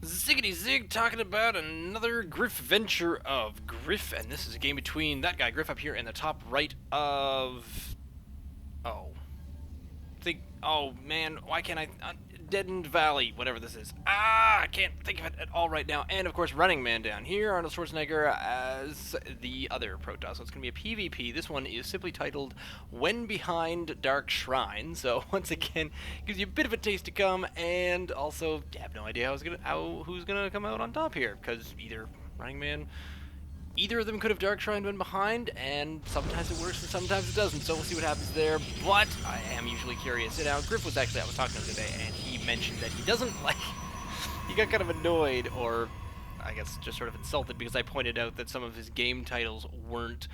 Ziggity Zig talking about another Griffventure of Griff, and this is a game between that guy Griff up here in the top right of... Oh. Oh man, why can't I... Deadened Valley, whatever this is. I can't think of it at all right now. And of course, Running Man down here, Arnold Schwarzenegger as the other Protoss. So it's going to be a PvP. This one is simply titled When Behind Dark Shrine. So once again, gives you a bit of a taste to come, and also you have no idea who's gonna come out on top here, because either of them could have Dark Shrine been behind, and sometimes it works and sometimes it doesn't, so we'll see what happens there, but I am usually curious. Now, Griff was actually, I was talking to him today, and he mentioned that he doesn't like, he got kind of annoyed, or I guess just sort of insulted, because I pointed out that some of his game titles weren't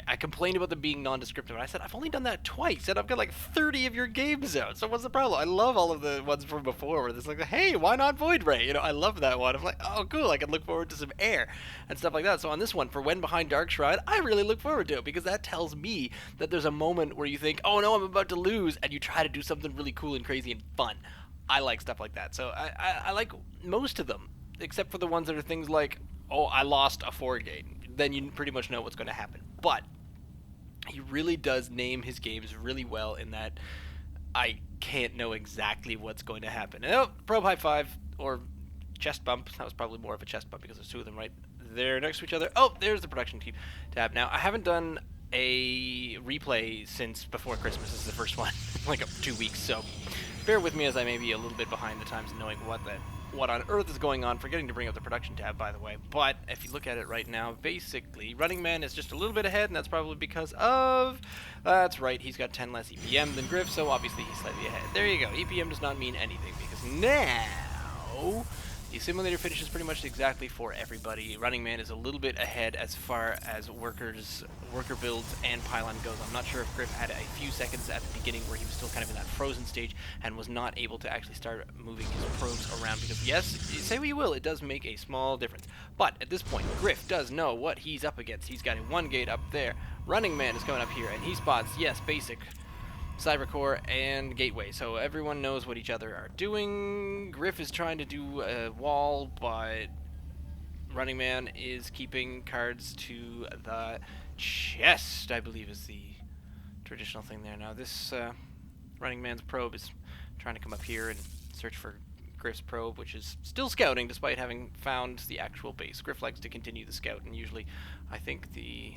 I complained about them being non-descriptive, and I said, I've only done that twice, and I've got like 30 of your games out, so what's the problem? I love all of the ones from before, where it's like, hey, why not Void Ray? You know, I love that one. I'm like, oh, cool, I can look forward to some air, and stuff like that. So on this one, for When Behind Dark Shrine, I really look forward to it, because that tells me that there's a moment where you think, oh no, I'm about to lose, and you try to do something really cool and crazy and fun. I like stuff like that, so I like most of them, except for the ones that are things like, oh, I lost a 4-gate. Then you pretty much know what's going to happen. But he really does name his games really well in that I can't know exactly what's going to happen. Oh, probe high five, or chest bump. That was probably more of a chest bump because there's two of them right there next to each other. Oh, there's the production team tab. Now, I haven't done a replay since before Christmas. This is the first one, like 2 weeks, so bear with me as I may be a little bit behind the times knowing what on earth is going on, forgetting to bring up the production tab, by the way. But if you look at it right now, basically, Running Man is just a little bit ahead, and that's probably because of... That's right, he's got 10 less EPM than Griff, so obviously he's slightly ahead. There you go. EPM does not mean anything, because now... the simulator finishes pretty much exactly for everybody. Running Man is a little bit ahead as far as worker builds and pylon goes. I'm not sure if Griff had a few seconds at the beginning where he was still kind of in that frozen stage and was not able to actually start moving his probes around, because yes, say what you will, it does make a small difference. But at this point, Griff does know what he's up against. He's got a 1-gate up there. Running Man is coming up here, and he spots, yes, basic Cybercore and Gateway, so everyone knows what each other are doing. Griff is trying to do a wall, but Running Man is keeping cards to the chest, I believe is the traditional thing there. Now this Running Man's probe is trying to come up here and search for Griff's probe, which is still scouting despite having found the actual base. Griff likes to continue the scout, and usually I think the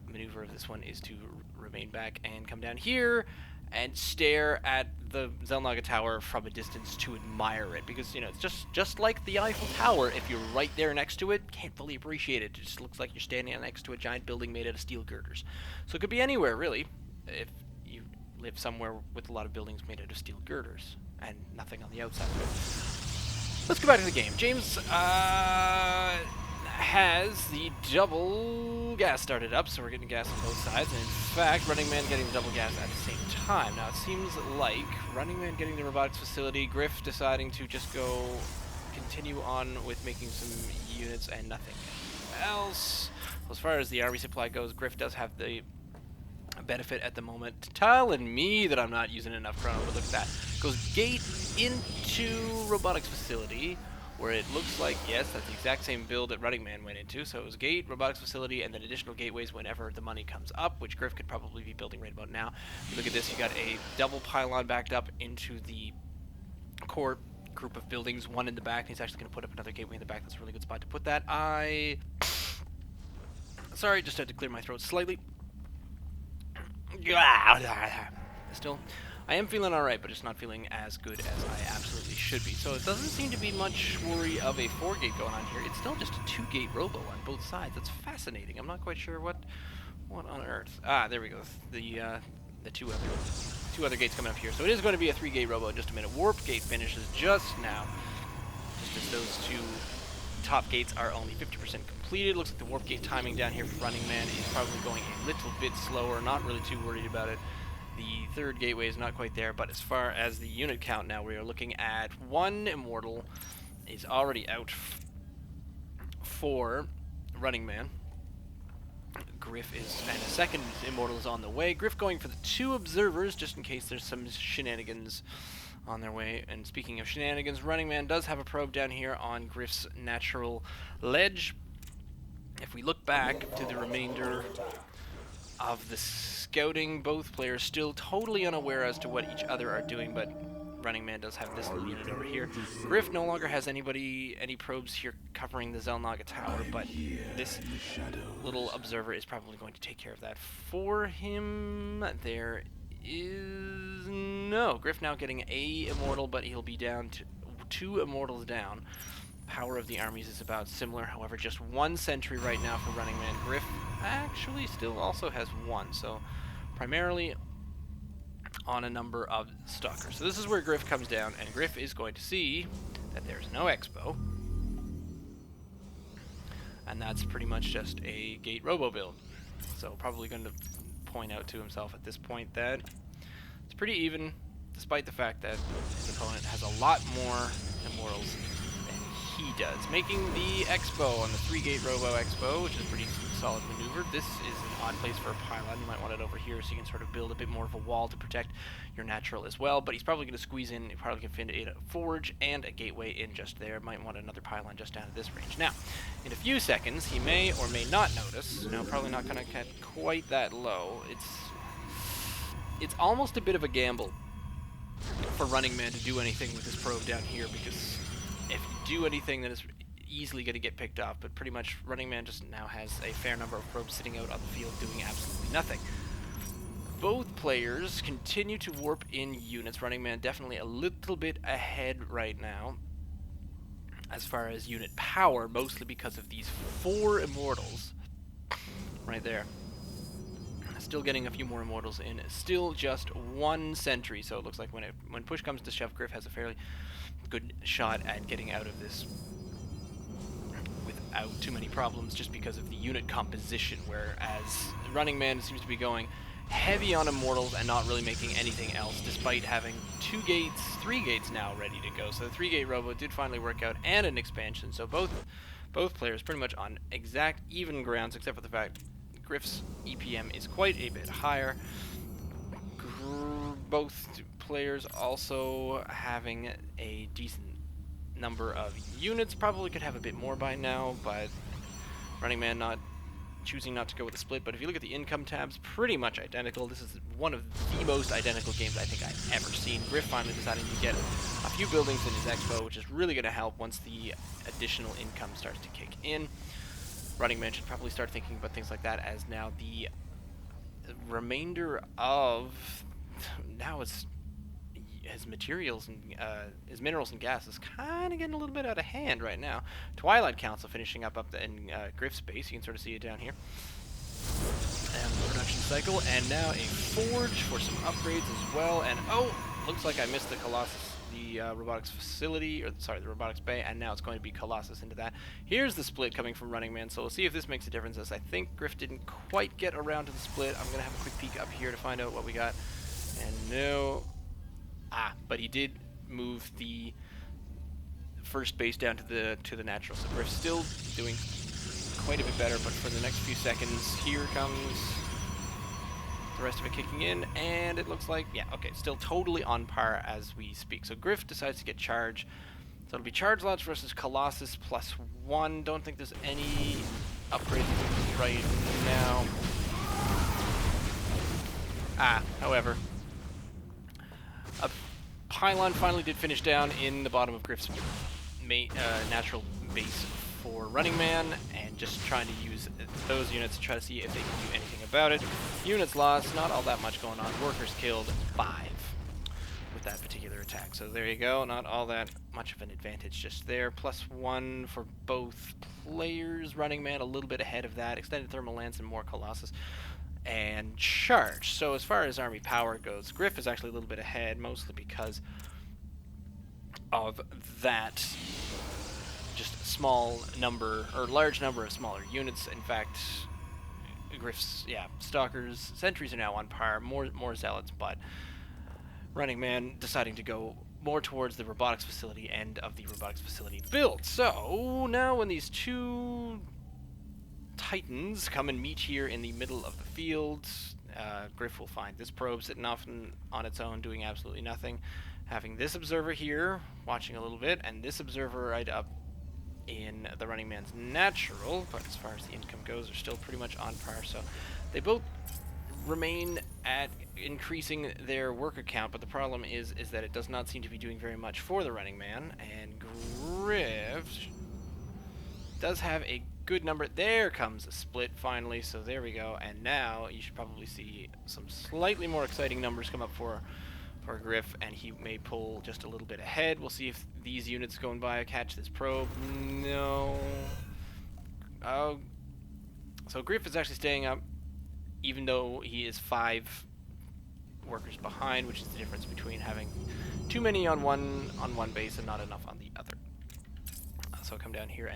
maneuver of this one is to remain back and come down here and stare at the Zelnaga Tower from a distance to admire it, because, you know, it's just like the Eiffel Tower. If you're right there next to it, can't fully appreciate it. It just looks like you're standing next to a giant building made out of steel girders. So it could be anywhere, really, if you live somewhere with a lot of buildings made out of steel girders and nothing on the outside of it. Let's go back to the game. James has the double gas started up, so we're getting gas on both sides, and in fact, Running Man getting the double gas at the same time. Now, it seems like Running Man getting the robotics facility, Griff deciding to just continue on with making some units and nothing else. As far as the army supply goes, Griff does have the benefit at the moment telling me that I'm not using enough chrono, but look at that. Goes gate into robotics facility, where it looks like, yes, that's the exact same build that Running Man went into. So it was gate, robotics facility, and then additional gateways whenever the money comes up, which Griff could probably be building right about now. Look at this, you got a double pylon backed up into the core group of buildings, one in the back, and he's actually going to put up another gateway in the back. That's a really good spot to put that. Sorry, just had to clear my throat slightly. Still, I am feeling alright, but it's not feeling as good as I absolutely should be. So it doesn't seem to be much worry of a 4-gate going on here. It's still just a 2-gate robo on both sides. That's fascinating. I'm not quite sure what on earth. Ah, there we go. The two other gates coming up here. So it is going to be a 3-gate robo in just a minute. Warp gate finishes just now. Just as those two top gates are only 50% completed. Looks like the warp gate timing down here for Running Man is probably going a little bit slower. Not really too worried about it. The 3rd gateway is not quite there, but as far as the unit count now, we are looking at 1 Immortal is already out for Running Man. Griff is, and a 2nd Immortal is on the way. Griff going for the 2 Observers, just in case there's some shenanigans on their way. And speaking of shenanigans, Running Man does have a probe down here on Griff's natural ledge. If we look back to the remainder of the scouting, both players still totally unaware as to what each other are doing, but Running Man does have this little unit over here. Griff no longer has any probes here covering the Zelnaga tower, but this little observer is probably going to take care of that for him. There is no Griff now getting a immortal, but he'll be down to 2 immortals down. Power of the armies is about similar, however, just 1 sentry right now for Running Man. Griff actually still also has 1, so primarily on a number of stalkers. So this is where Griff comes down, and Griff is going to see that there's no expo, and that's pretty much just a gate robo build. So probably going to point out to himself at this point that it's pretty even, despite the fact that his opponent has a lot more immortals than he does, making the expo on the 3-gate robo expo, which is a pretty solid maneuver. This is an odd place for a pylon. You might want it over here so you can sort of build a bit more of a wall to protect your natural as well, but he's probably going to squeeze in, he probably can fit a forge and a gateway in just there. Might want another pylon just down at this range. Now, in a few seconds, he may or may not notice, no, probably not going to get quite that low. It's almost a bit of a gamble for Running Man to do anything with his probe down here, because if you do anything, then it's easily going to get picked off, but pretty much Running Man just now has a fair number of probes sitting out on the field doing absolutely nothing. Both players continue to warp in units. Running Man definitely a little bit ahead right now as far as unit power, mostly because of these 4 immortals right there. Still getting a few more immortals in. Still just 1 sentry, so it looks like when push comes to shove, Griff has a fairly good shot at getting out of this without too many problems, just because of the unit composition, whereas Running Man seems to be going heavy on immortals and not really making anything else, despite having 3 gates now ready to go. So the 3-gate robo did finally work out, and an expansion, so both players pretty much on exact even grounds, except for the fact Griff's EPM is quite a bit higher. Both players also having a decent number of units. Probably could have a bit more by now, but Running Man choosing not to go with a split. But if you look at the income tabs, pretty much identical. This is one of the most identical games I think I've ever seen. Griff finally deciding to get a few buildings in his expo, which is really going to help once the additional income starts to kick in. Running Man should probably start thinking about things like that, as now the remainder of his materials and his minerals and gas is kind of getting a little bit out of hand right now. Twilight Council finishing up in Griff space. You can sort of see it down here. And the production cycle, and now a forge for some upgrades as well. And oh, looks like I missed the Colossus. The robotics facility, or sorry, the robotics bay, and now it's going to be Colossus into that. Here's the split coming from Running Man, so we'll see if this makes a difference, as I think Griff didn't quite get around to the split. I'm going to have a quick peek up here to find out what we got. And no... but he did move the first base down to the natural, so Griff's still doing quite a bit better, but for the next few seconds, here comes the rest of it kicking in, and it looks like, yeah, okay, still totally on par as we speak. So Griff decides to get charge. So it'll be charge lots versus Colossus +1. Don't think there's any upgrades right now. However, a pylon finally did finish down in the bottom of Griff's natural base for Running Man, and just trying to use those units to try to see if they can do anything about it. Units lost, not all that much going on. Workers killed, 5 with that particular attack. So there you go, not all that much of an advantage just there. +1 for both players. Running Man a little bit ahead of that. Extended Thermal Lance and more Colossus. And charge. So as far as army power goes, Griff is actually a little bit ahead, mostly because of that just small number, or large number of smaller units. In fact, Griff's, stalkers, sentries are now on par, more zealots, but Running Man deciding to go more towards the robotics facility end of the robotics facility build. So now when these 2 titans come and meet here in the middle of the field, Griff will find this probe sitting off on its own, doing absolutely nothing, having this observer here, watching a little bit, and this observer right up in the Running Man's natural, but as far as the income goes, they're still pretty much on par, so they both remain at increasing their worker count, but the problem is that it does not seem to be doing very much for the Running Man, and Griff does have a good number. There comes a split finally, so there we go, and now you should probably see some slightly more exciting numbers come up for Griff, and he may pull just a little bit ahead. We'll see if these units going by catch this probe. No. Oh. So Griff is actually staying up, even though he is 5 workers behind, which is the difference between having too many on one base and not enough on the other. So come down here,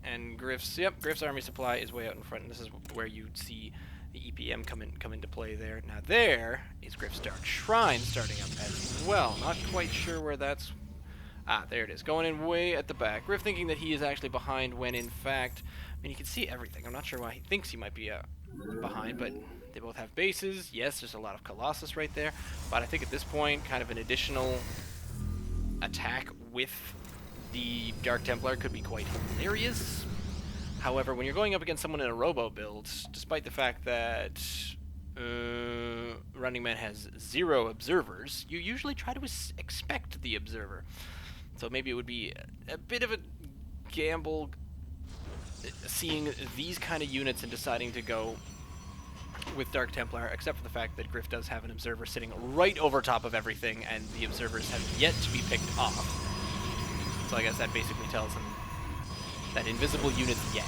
and Griff's army supply is way out in front, and this is where you'd see the EPM come into play there. Now there is Griff's Dark Shrine starting up as well. Not quite sure where that's... Ah, there it is, going in way at the back. Griff thinking that he is actually behind when in fact, I mean, you can see everything. I'm not sure why he thinks he might be behind, but they both have bases. Yes, there's a lot of Colossus right there, but I think at this point, kind of an additional attack with the Dark Templar could be quite hilarious. However, when you're going up against someone in a robo build, despite the fact that Running Man has 0 observers, you usually try to expect the observer. So maybe it would be a bit of a gamble seeing these kind of units and deciding to go with Dark Templar, except for the fact that Griff does have an observer sitting right over top of everything, and the observers have yet to be picked off. So I guess that basically tells him that invisible units, yes.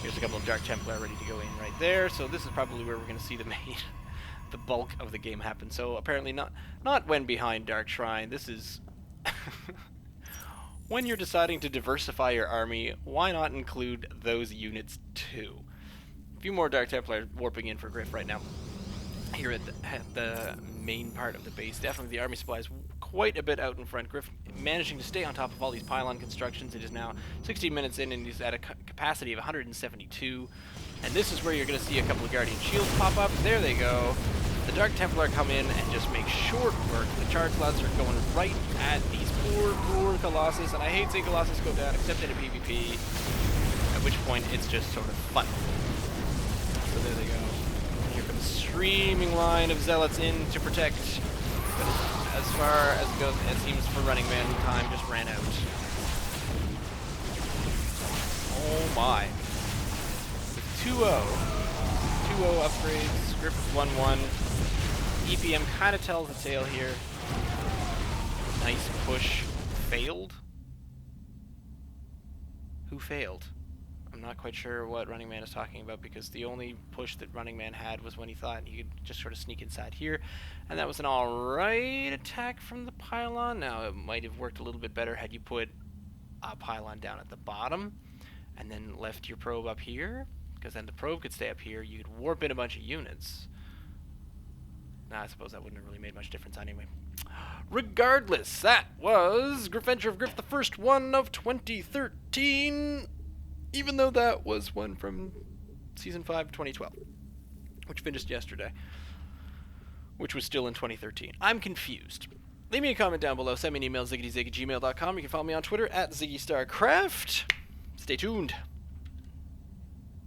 Here's a couple of Dark Templar ready to go in right there. So this is probably where we're going to see the bulk of the game happen. So apparently not when behind Dark Shrine. This is when you're deciding to diversify your army. Why not include those units too? A few more Dark Templar warping in for Griff right now. Here at the main part of the base, definitely the army supply is quite a bit out in front. Griff managing to stay on top of all these pylon constructions. It is now 16 minutes in, and he's at a capacity of 172. And this is where you're going to see a couple of Guardian Shields pop up. There they go. The Dark Templar come in and just make short work. The charge slots are going right at these poor Colossus, and I hate seeing Colossus go down, except in a PvP, at which point it's just sort of fun. So there they go. Here comes a streaming line of Zealots in to protect. But as far as it goes, it seems for Running Man, time just ran out. Oh my. With 2-0. 2-0 upgrades. Griff is 1-1. EPM kind of tells the tale here. Nice push. Failed? Who failed? I'm not quite sure what Running Man is talking about, because the only push that Running Man had was when he thought he could just sort of sneak inside here, and that was an alright attack from the pylon. Now, it might have worked a little bit better had you put a pylon down at the bottom and then left your probe up here, because then the probe could stay up here. You could warp in a bunch of units. Nah, I suppose that wouldn't have really made much difference anyway. Regardless, that was Griffventure of Griff, the first one of 2013. Even though that was one from Season 5, 2012, which finished yesterday, which was still in 2013. I'm confused. Leave me a comment down below. Send me an email, ziggyzig@gmail.com. You can follow me on Twitter @ZiggyStarCraft. Stay tuned.